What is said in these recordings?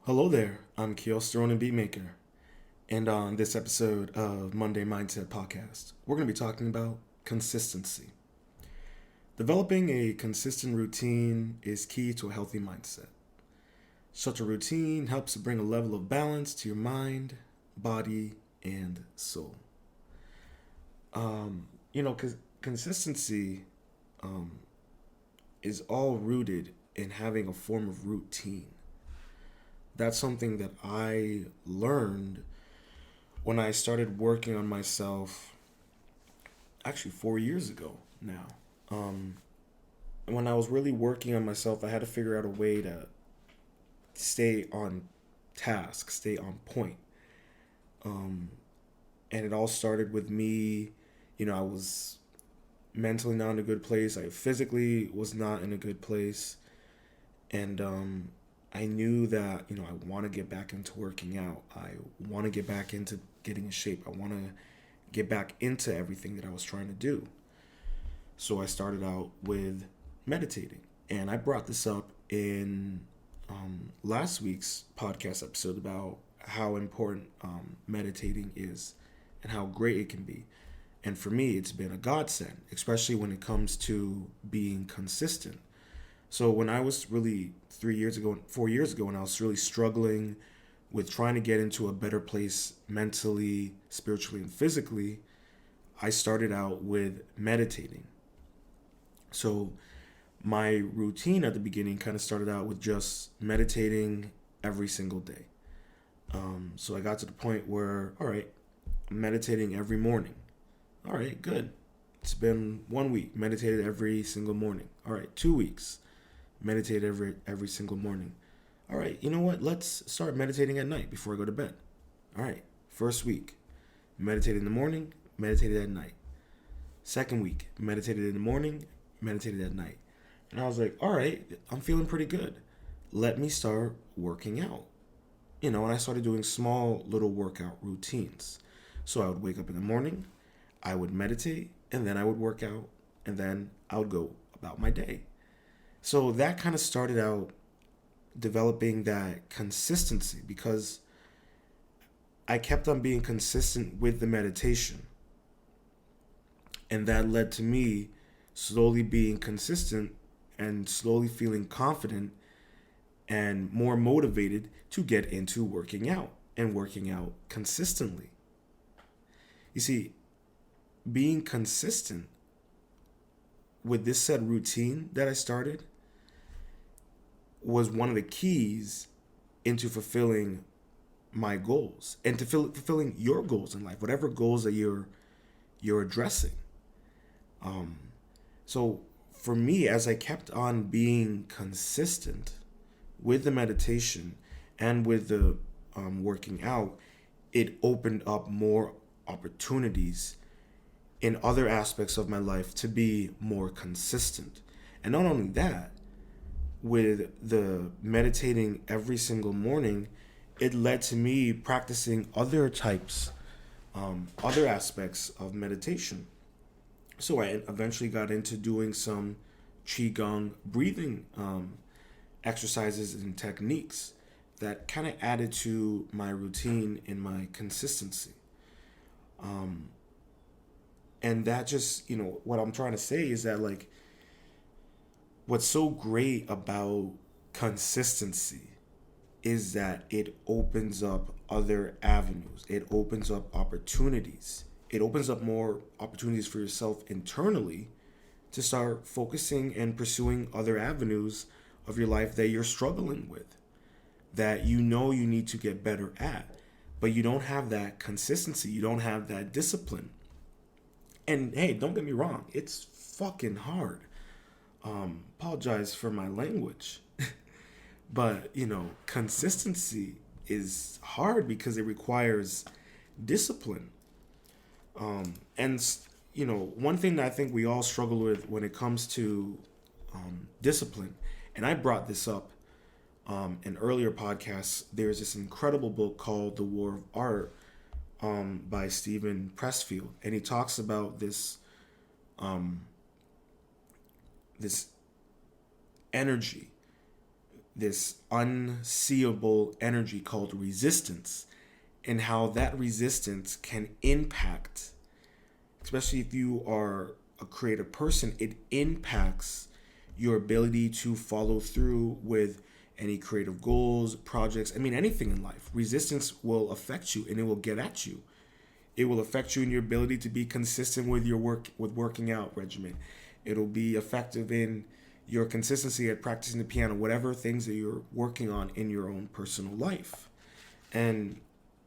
Hello there, I'm Kiel Sterling Beatmaker, and on this episode of Monday Mindset Podcast, we're going to be talking about consistency. Developing a consistent routine is key to a healthy mindset. Such a routine helps to bring a level of balance to your mind, body, and soul. Because consistency is all rooted in having a form of routine. That's something that I learned when I started working on myself actually 4 years ago now. When I was really working on myself, I had to figure out a way to stay on task, stay on point. And it all started with me, I was mentally not in a good place. I physically was not in a good place. And I knew that, I want to get back into working out. I want to get back into getting in shape. I want to get back into everything that I was trying to do. So I started out with meditating. And I brought this up in last week's podcast episode about how important meditating is and how great it can be. And for me, it's been a godsend, especially when it comes to being consistent. So when I was really 4 years ago, when I was really struggling with trying to get into a better place mentally, spiritually, and physically, I started out with meditating. So my routine at the beginning kind of started out with just meditating every single day. So I got to the point where, all right, I'm meditating every morning. All right, good. It's been 1 week, meditated every single morning. All right, 2 weeks, meditate every single morning. All right, you know what? Let's start meditating at night before I go to bed. All right, first week, meditated in the morning, meditated at night. Second week, meditated in the morning, meditated at night. And I was like, all right, I'm feeling pretty good. Let me start working out. And I started doing small little workout routines. So I would wake up in the morning, I would meditate, and then I would work out, and then I would go about my day. So that kind of started out developing that consistency because I kept on being consistent with the meditation. And that led to me slowly being consistent and slowly feeling confident and more motivated to get into working out and working out consistently. You see, being consistent with this said routine that I started was one of the keys into fulfilling my goals and to fulfilling your goals in life, whatever goals that you're addressing. So for me, as I kept on being consistent with the meditation and with the working out, it opened up more opportunities in other aspects of my life to be more consistent. And not only that, with the meditating every single morning, it led to me practicing other aspects of meditation. So I eventually got into doing some qigong breathing exercises and techniques that kind of added to my routine and my consistency. And that just, what I'm trying to say is that, like, what's so great about consistency is that it opens up other avenues. It opens up opportunities. It opens up more opportunities for yourself internally to start focusing and pursuing other avenues of your life that you're struggling with, that you need to get better at, but you don't have that consistency. You don't have that discipline. And hey, don't get me wrong, it's fucking hard. Apologize for my language. But, consistency is hard because it requires discipline. And, one thing that I think we all struggle with when it comes to discipline, and I brought this up in earlier podcasts, there's this incredible book called The War of Art by Stephen Pressfield. And he talks about this this energy this unseeable energy called resistance, and how that resistance can impact, especially if you are a creative person, it impacts your ability to follow through with any creative goals, projects. I mean, anything in life. Resistance will affect you and it will get at you. It will affect you in your ability to be consistent with your working out regimen. It'll be effective in your consistency at practicing the piano, whatever things that you're working on in your own personal life. And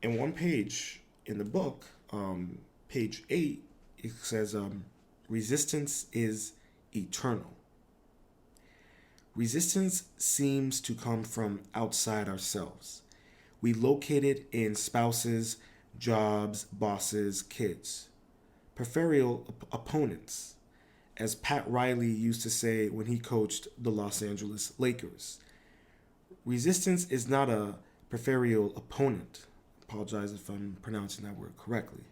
in one page in the book, page 8, it says, resistance is eternal. Resistance seems to come from outside ourselves. We locate it in spouses, jobs, bosses, kids, peripheral opponents, as Pat Riley used to say when he coached the Los Angeles Lakers. Resistance is not a peripheral opponent. Apologize if I'm pronouncing that word correctly.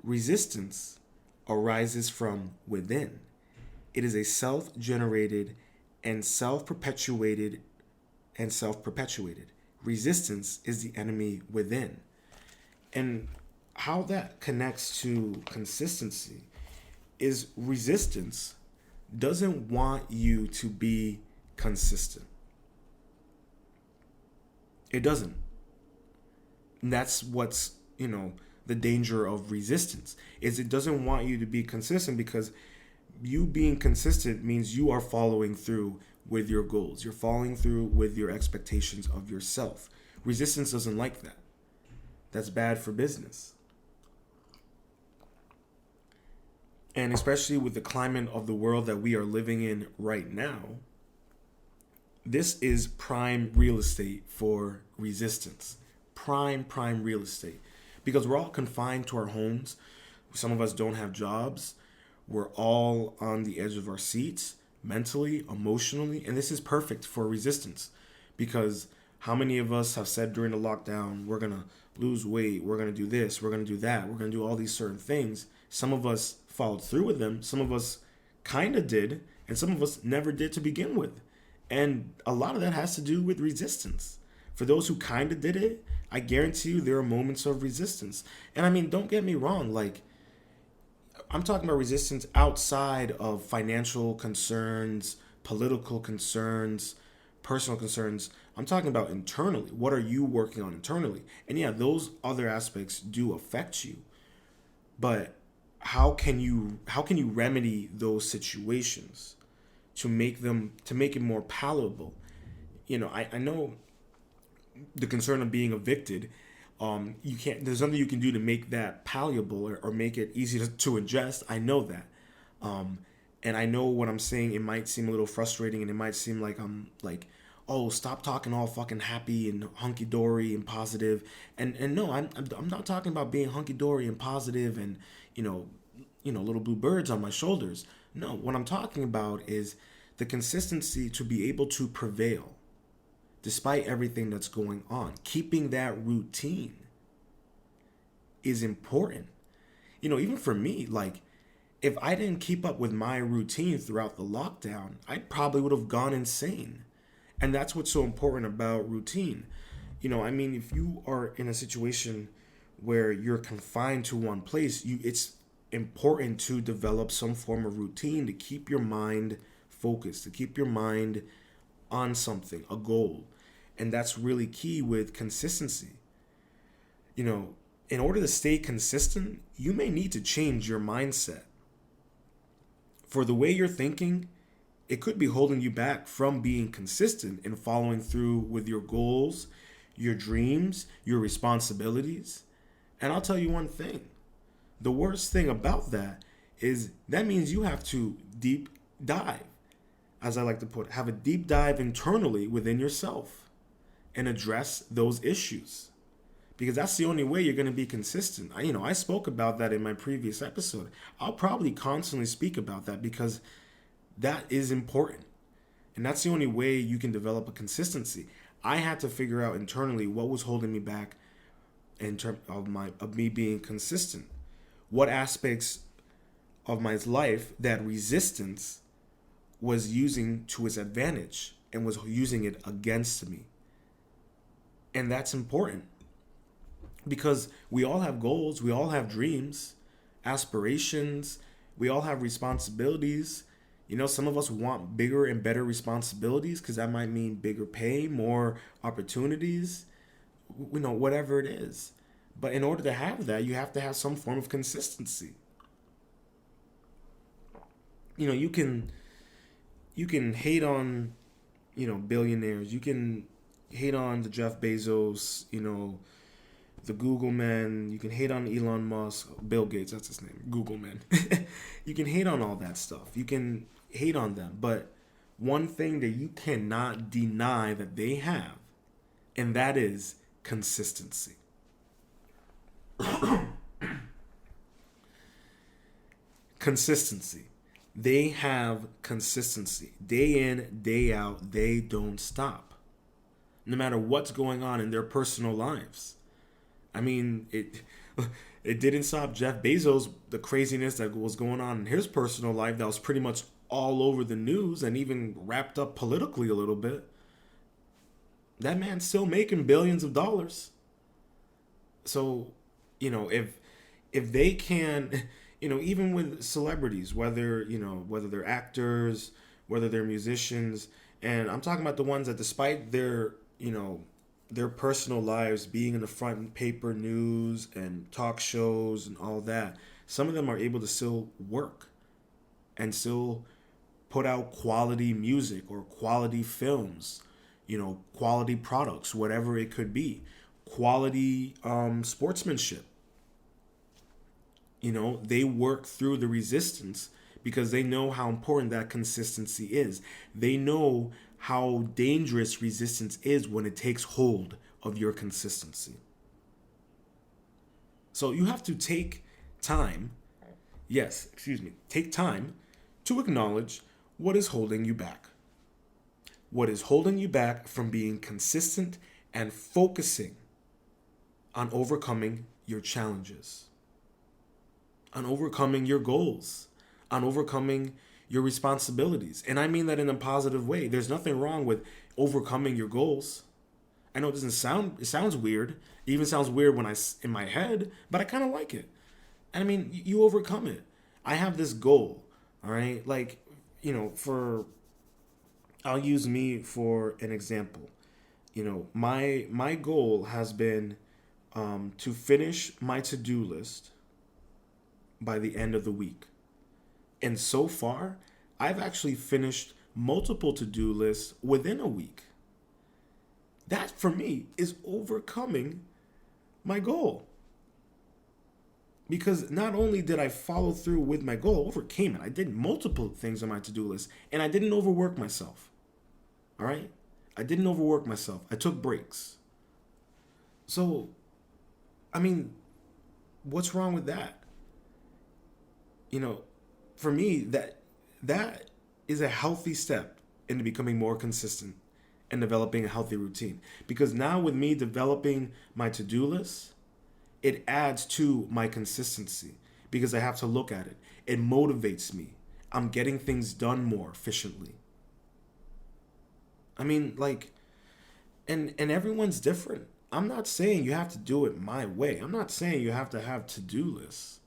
Resistance arises from within. It is a self-generated and self-perpetuated Resistance is the enemy within. And how that connects to consistency is resistance doesn't want you to be consistent. It doesn't. And that's what's, the danger of resistance is it doesn't want you to be consistent, because you being consistent means you are following through with your goals. You're following through with your expectations of yourself. Resistance doesn't like that. That's bad for business. And especially with the climate of the world that we are living in right now, this is prime real estate for resistance. Prime real estate. Because we're all confined to our homes. Some of us don't have jobs. We're all on the edge of our seats, mentally, emotionally. And this is perfect for resistance. Because how many of us have said during the lockdown, we're going to lose weight, we're going to do this, we're going to do that, we're going to do all these certain things. Some of us followed through with them. Some of us kind of did. And some of us never did to begin with. And a lot of that has to do with resistance. For those who kind of did it, I guarantee you there are moments of resistance. And I mean, don't get me wrong. Like, I'm talking about resistance outside of financial concerns, political concerns, personal concerns. I'm talking about internally. What are you working on internally? And yeah, those other aspects do affect you. But how can you remedy those situations to make it more palatable? I know the concern of being evicted. You can't. There's nothing you can do to make that palatable or make it easy to ingest. I know that, and I know what I'm saying. It might seem a little frustrating, and it might seem like I'm like, oh, stop talking all fucking happy and hunky dory and positive. And no, I'm not talking about being hunky dory and positive and little blue birds on my shoulders. No, what I'm talking about is the consistency to be able to prevail despite everything that's going on. Keeping that routine is important. Even for me, like, if I didn't keep up with my routine throughout the lockdown, I probably would have gone insane. And that's what's so important about routine. If you are in a situation where you're confined to one place, it's important to develop some form of routine to keep your mind focused, to keep your mind on something, a goal. And that's really key with consistency. In order to stay consistent, you may need to change your mindset. For the way you're thinking, it could be holding you back from being consistent and following through with your goals, your dreams, your responsibilities. And I'll tell you one thing. The worst thing about that is that means you have to deep dive, as I like to put it, have a deep dive internally within yourself and address those issues. Because that's the only way you're going to be consistent. I spoke about that in my previous episode. I'll probably constantly speak about that because that is important. And that's the only way you can develop a consistency. I had to figure out internally what was holding me back in terms of me being consistent. What aspects of my life that resistance was using to its advantage. and was using it against me. And that's important because we all have goals, we all have dreams, aspirations, we all have responsibilities. You know, some of us want bigger and better responsibilities because that might mean bigger pay, more opportunities, you know, whatever it is. But in order to have that, you have to have some form of consistency. You know, you can hate on, you know, billionaires. You can hate on the Jeff Bezos, you know, the Google man. You can hate on Elon Musk, Bill Gates, that's his name, Google man. You can hate on all that stuff. You can hate on them. But one thing that you cannot deny that they have, and that is consistency. Consistency. They have consistency. Day in, day out, they don't stop. No matter what's going on in their personal lives. I mean, it didn't stop Jeff Bezos, the craziness that was going on in his personal life that was pretty much all over the news and even wrapped up politically a little bit. That man's still making billions of dollars. So, you know, if they can, you know, even with celebrities, whether they're actors, whether they're musicians, and I'm talking about the ones that despite their, you know, their personal lives being in the front paper news and talk shows and all that, some of them are able to still work and still put out quality music or quality films, you know, quality products, whatever it could be, quality sportsmanship. You know, they work through the resistance because they know how important that consistency is. They know how dangerous resistance is when it takes hold of your consistency. So you have to take time, take time to acknowledge what is holding you back. What is holding you back from being consistent and focusing on overcoming your challenges, on overcoming your goals, on overcoming your responsibilities. And I mean that in a positive way. There's nothing wrong with overcoming your goals. I know it sounds weird. It even sounds weird when in my head, but I kind of like it. I mean, you overcome it. I have this goal, all right? Like, you know, I'll use me for an example. You know, my goal has been to finish my to-do list by the end of the week. And so far, I've actually finished multiple to-do lists within a week. That, for me, is overcoming my goal. Because not only did I follow through with my goal, I overcame it. I did multiple things on my to-do list, and I didn't overwork myself. All right? I didn't overwork myself. I took breaks. So, I mean, what's wrong with that? You know, for me, that is a healthy step into becoming more consistent and developing a healthy routine. Because now with me developing my to-do list, it adds to my consistency because I have to look at it. It motivates me. I'm getting things done more efficiently. I mean, like, and everyone's different. I'm not saying you have to do it my way. I'm not saying you have to have to-do lists.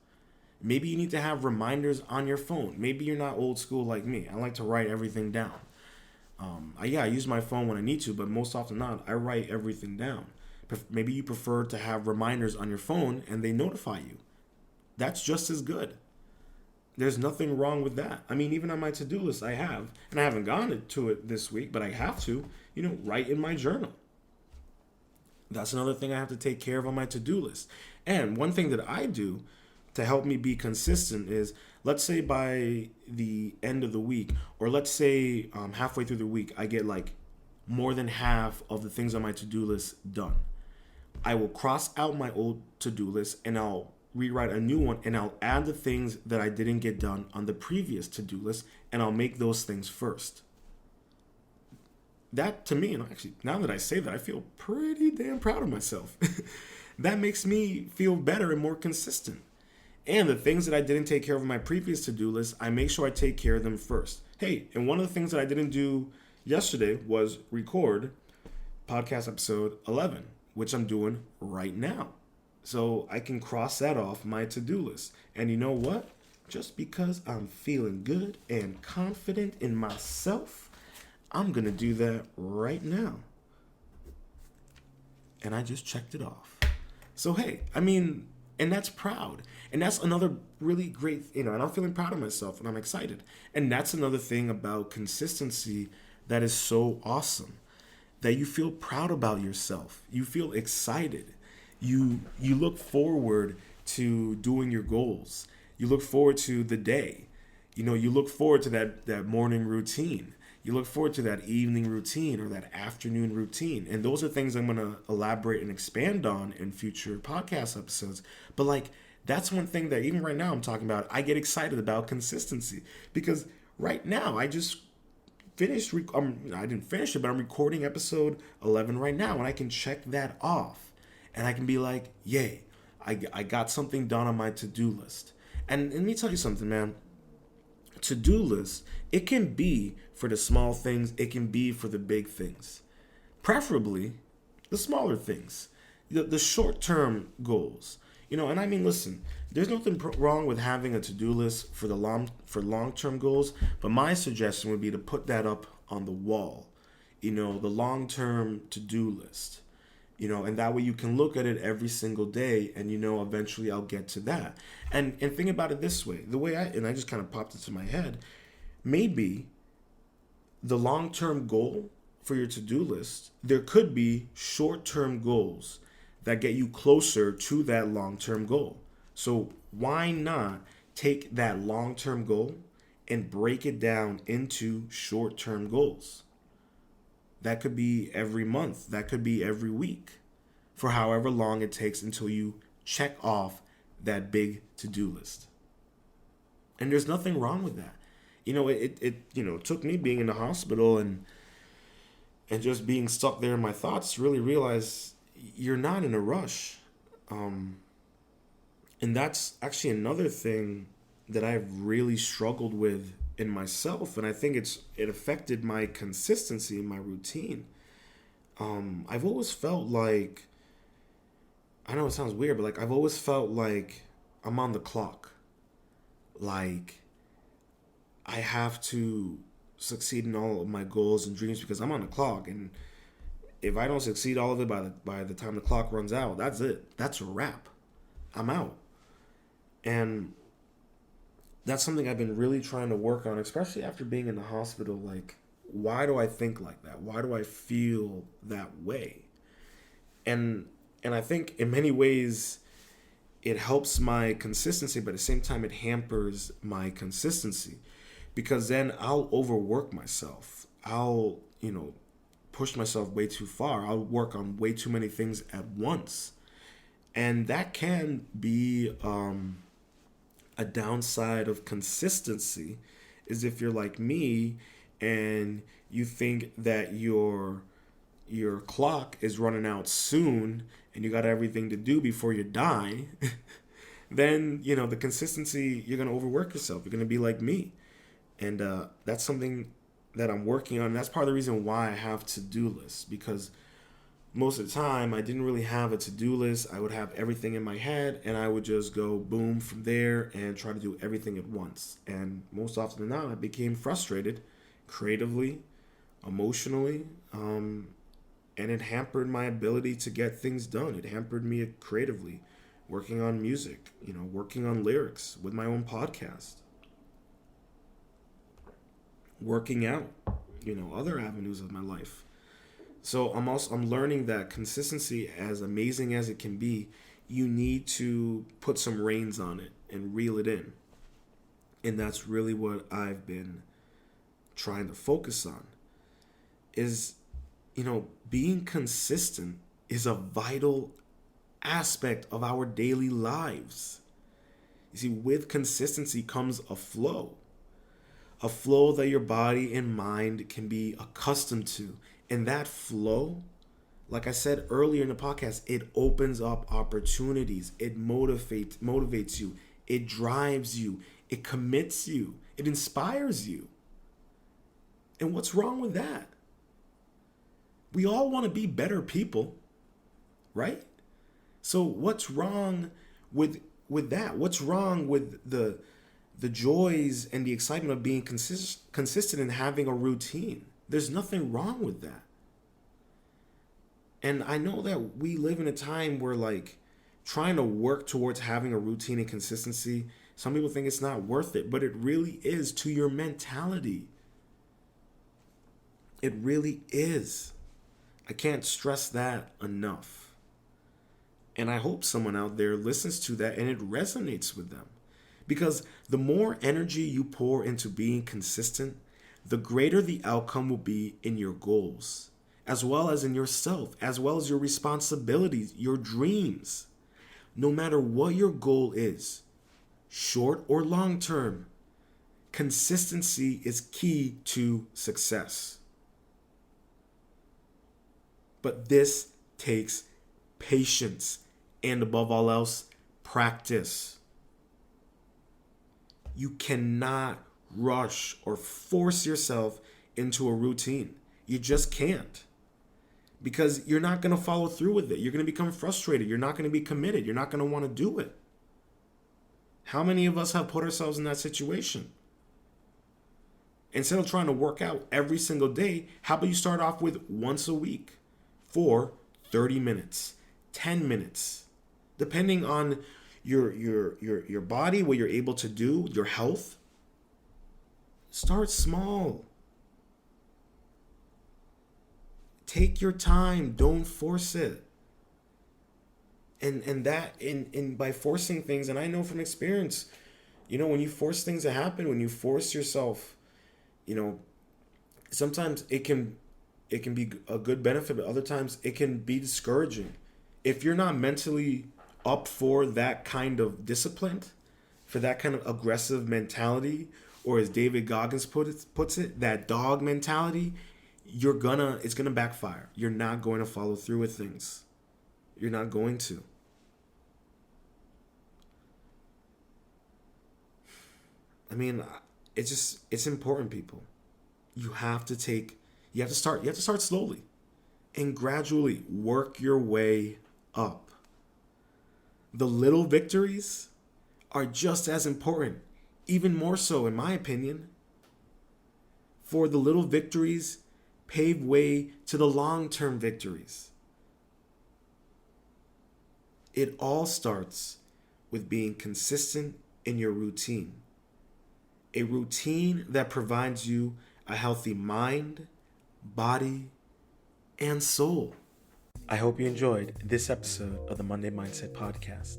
Maybe you need to have reminders on your phone. Maybe you're not old school like me. I like to write everything down. I use my phone when I need to, but most often not, I write everything down. Maybe you prefer to have reminders on your phone and they notify you. That's just as good. There's nothing wrong with that. I mean, even on my to-do list, I haven't gone to it this week, but I have to, write in my journal. That's another thing I have to take care of on my to-do list. And one thing that I do to help me be consistent is, let's say by the end of the week, or let's say halfway through the week, I get like more than half of the things on my to-do list done. I will cross out my old to-do list and I'll rewrite a new one and I'll add the things that I didn't get done on the previous to-do list and I'll make those things first. That to me, and actually now that I say that, I feel pretty damn proud of myself. That makes me feel better and more consistent. And the things that I didn't take care of in my previous to-do list, I make sure I take care of them first. Hey, and one of the things that I didn't do yesterday was record podcast episode 11, which I'm doing right now. So I can cross that off my to-do list. And you know what? Just because I'm feeling good and confident in myself, I'm going to do that right now. And I just checked it off. So, hey, I mean, and that's proud. And that's another really great, and I'm feeling proud of myself and I'm excited. And that's another thing about consistency that is so awesome. That you feel proud about yourself. You feel excited. You look forward to doing your goals. You look forward to the day. You look forward to that morning routine. You look forward to that evening routine or that afternoon routine. And those are things I'm going to elaborate and expand on in future podcast episodes. But like, that's one thing that even right now I'm talking about, I get excited about consistency because right now I just finished, I didn't finish it, but I'm recording episode 11 right now and I can check that off and I can be like, yay, I got something done on my to-do list. And let me tell you something, man. To-do list, it can be for the small things, it can be for the big things. Preferably the smaller things, the short-term goals. And I mean, listen, there's nothing wrong with having a to-do list for long-term goals, but my suggestion would be to put that up on the wall. The long-term to-do list. And that way you can look at it every single day and eventually I'll get to that. And think about it this way. The way I just kind of popped into my head, maybe the long-term goal for your to-do list, there could be short-term goals that get you closer to that long-term goal. So why not take that long-term goal and break it down into short-term goals? That could be every month. That could be every week. For however long it takes until you check off that big to-do list. And there's nothing wrong with that. It took me being in the hospital and just being stuck there in my thoughts to really realize you're not in a rush. And that's actually another thing that I've really struggled with in myself, and I think it affected my consistency in my routine. I've always felt like, I know it sounds weird, but like I've always felt like I'm on the clock. Like I have to succeed in all of my goals and dreams because I'm on the clock, and if I don't succeed all of it by the time the clock runs out, that's it. That's a wrap. I'm out. And that's something I've been really trying to work on, especially after being in the hospital. Like, why do I think like that? Why do I feel that way? And I think in many ways it helps my consistency, but at the same time it hampers my consistency because then I'll overwork myself. I'll, push myself way too far. I'll work on way too many things at once. And that can be a downside of consistency, is if you're like me and you think that your clock is running out soon and you got everything to do before you die, then, the consistency, you're going to overwork yourself. You're going to be like me. And that's something that I'm working on. That's part of the reason why I have to-do lists, because most of the time I didn't really have a to-do list. I would have everything in my head and I would just go boom from there and try to do everything at once. And most often than not, I became frustrated creatively, emotionally, and it hampered my ability to get things done. It hampered me creatively, working on music, working on lyrics with my own podcast, working out, other avenues of my life. So I'm learning that consistency, as amazing as it can be, you need to put some reins on it and reel it in. And that's really what I've been trying to focus on. Is, being consistent is a vital aspect of our daily lives. You see, with consistency comes a flow that your body and mind can be accustomed to. And that flow, like I said earlier in the podcast, it opens up opportunities. It motivates you. It drives you. It commits you. It inspires you. And what's wrong with that? We all want to be better people, right? So what's wrong with that? What's wrong with the joys and the excitement of being consistent and having a routine? There's nothing wrong with that. And I know that we live in a time where, like, trying to work towards having a routine and consistency, some people think it's not worth it, but it really is to your mentality. It really is. I can't stress that enough. And I hope someone out there listens to that and it resonates with them. Because the more energy you pour into being consistent, the greater the outcome will be in your goals, as well as in yourself, as well as your responsibilities, your dreams. No matter what your goal is, short or long term, consistency is key to success. But this takes patience and, above all else, practice. You cannot rush or force yourself into a routine. You just can't. Because you're not going to follow through with it. You're going to become frustrated. You're not going to be committed. You're not going to want to do it. How many of us have put ourselves in that situation? Instead of trying to work out every single day, how about you start off with once a week for 30 minutes, 10 minutes, depending on your body, what you're able to do, your health. Start small. Take your time. Don't force it. And by forcing things, and I know from experience, when you force things to happen, when you force yourself, sometimes it can be a good benefit, but other times it can be discouraging. If you're not mentally up for that kind of discipline, for that kind of aggressive mentality, or as David Goggins puts it, that dog mentality, it's gonna backfire. You're not going to follow through with things. You're not going to. I mean, it's important, people. You have to start slowly and gradually work your way up. The little victories are just as important, even more so, in my opinion. For the little victories pave way to the long-term victories. It all starts with being consistent in your routine. A routine that provides you a healthy mind, body, and soul. I hope you enjoyed this episode of the Monday Mindset Podcast.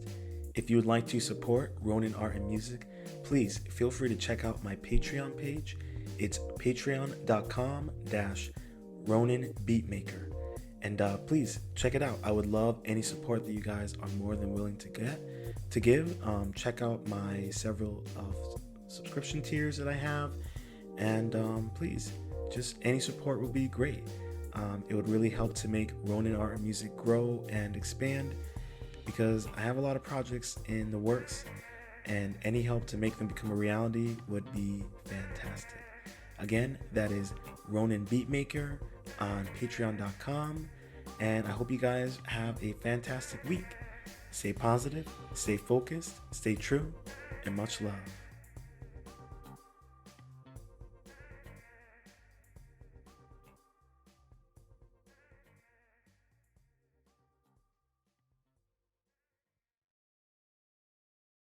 If you would like to support Ronin Art and Music, please feel free to check out my Patreon page. It's patreon.com/Ronin Beatmaker. And please check it out. I would love any support that you guys are more than willing to give. Check out my several subscription tiers that I have. And please, just any support would be great. It would really help to make Ronin Art and Music grow and expand, because I have a lot of projects in the works, and any help to make them become a reality would be fantastic. Again, that is Ronin Beatmaker on patreon.com, and I hope you guys have a fantastic week. Stay positive, stay focused, stay true, and much love.